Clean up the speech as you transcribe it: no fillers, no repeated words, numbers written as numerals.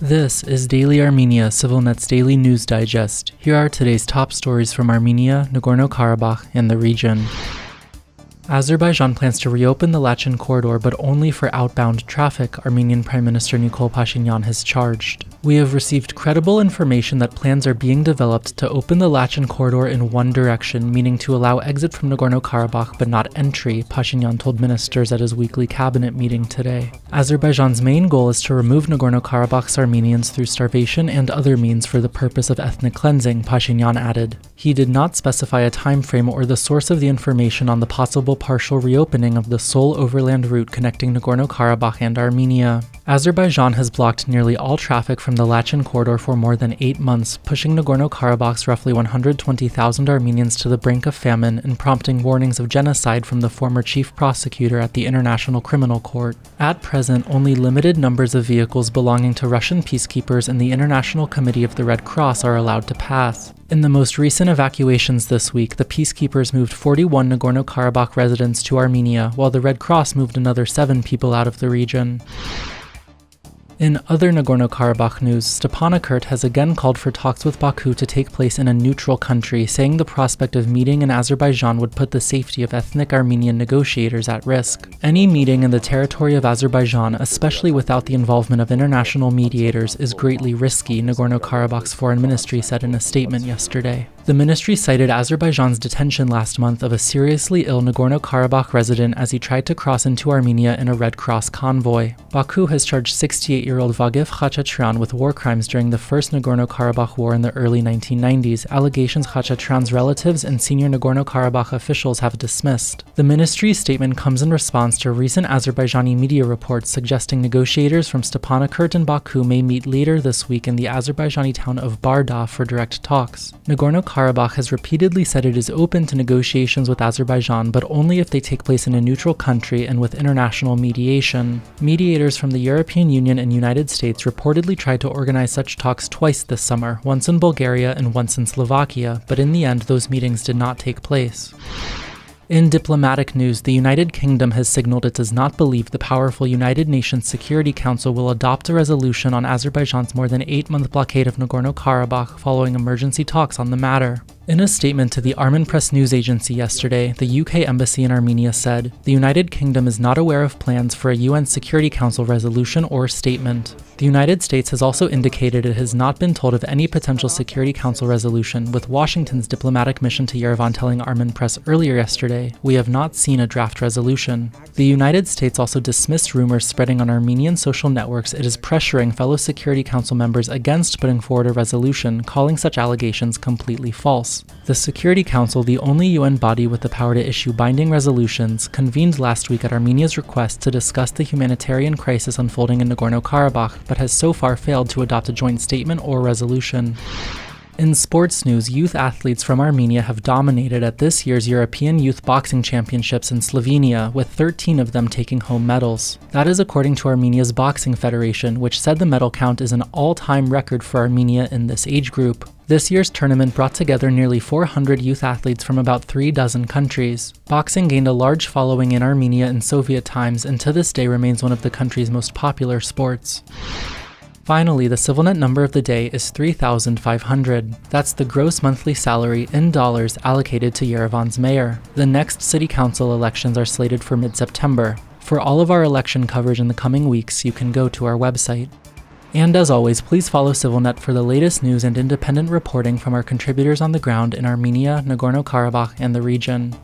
This is Daily Armenia, CivilNet's daily news digest. Here are today's top stories from Armenia, Nagorno-Karabakh, and the region. Azerbaijan plans to reopen the Lachin corridor, but only for outbound traffic, Armenian Prime Minister Nikol Pashinyan has charged. We have received credible information that plans are being developed to open the Lachin corridor in one direction, meaning to allow exit from Nagorno-Karabakh but not entry, Pashinyan told ministers at his weekly cabinet meeting today. Azerbaijan's main goal is to remove Nagorno-Karabakh's Armenians through starvation and other means for the purpose of ethnic cleansing, Pashinyan added. He did not specify a time frame or the source of the information on the possible partial reopening of the sole overland route connecting Nagorno-Karabakh and Armenia. Azerbaijan has blocked nearly all traffic from the Lachin corridor for more than 8 months, pushing Nagorno-Karabakh's roughly 120,000 Armenians to the brink of famine and prompting warnings of genocide from the former chief prosecutor at the International Criminal Court. At present, only limited numbers of vehicles belonging to Russian peacekeepers and the International Committee of the Red Cross are allowed to pass. In the most recent evacuations this week, the peacekeepers moved 41 Nagorno-Karabakh residents to Armenia, while the Red Cross moved another 7 people out of the region. In other Nagorno-Karabakh news, Stepanakert has again called for talks with Baku to take place in a neutral country, saying the prospect of meeting in Azerbaijan would put the safety of ethnic Armenian negotiators at risk. Any meeting in the territory of Azerbaijan, especially without the involvement of international mediators, is greatly risky, Nagorno-Karabakh's foreign ministry said in a statement yesterday. The ministry cited Azerbaijan's detention last month of a seriously ill Nagorno-Karabakh resident as he tried to cross into Armenia in a Red Cross convoy. Baku has charged 68-year-old Vagif Khachaturian with war crimes during the first Nagorno-Karabakh war in the early 1990s, allegations Khachaturian's relatives and senior Nagorno-Karabakh officials have dismissed. The ministry's statement comes in response to recent Azerbaijani media reports suggesting negotiators from Stepanakert and Baku may meet later this week in the Azerbaijani town of Barda for direct talks. Nagorno-Karabakh has repeatedly said it is open to negotiations with Azerbaijan, but only if they take place in a neutral country and with international mediation. Mediators from the European Union and United States reportedly tried to organize such talks twice this summer, once in Bulgaria and once in Slovakia, but in the end those meetings did not take place. In diplomatic news, the United Kingdom has signaled it does not believe the powerful United Nations Security Council will adopt a resolution on Azerbaijan's more than 8-month blockade of Nagorno-Karabakh following emergency talks on the matter. In a statement to the Armen Press news agency yesterday, the UK Embassy in Armenia said, "The United Kingdom is not aware of plans for a UN Security Council resolution or statement." The United States has also indicated it has not been told of any potential Security Council resolution, with Washington's diplomatic mission to Yerevan telling Armen Press earlier yesterday, "We have not seen a draft resolution." The United States also dismissed rumors spreading on Armenian social networks it is pressuring fellow Security Council members against putting forward a resolution, calling such allegations completely false. The Security Council, the only UN body with the power to issue binding resolutions, convened last week at Armenia's request to discuss the humanitarian crisis unfolding in Nagorno-Karabakh, but has so far failed to adopt a joint statement or resolution. In sports news, youth athletes from Armenia have dominated at this year's European Youth Boxing Championships in Slovenia, with 13 of them taking home medals. That is according to Armenia's Boxing Federation, which said the medal count is an all-time record for Armenia in this age group. This year's tournament brought together nearly 400 youth athletes from about 36 countries. Boxing gained a large following in Armenia in Soviet times and to this day remains one of the country's most popular sports. Finally, the CivilNet number of the day is 3,500. That's the gross monthly salary in dollars allocated to Yerevan's mayor. The next city council elections are slated for mid-September. For all of our election coverage in the coming weeks, you can go to our website. And as always, please follow CivilNet for the latest news and independent reporting from our contributors on the ground in Armenia, Nagorno-Karabakh, and the region.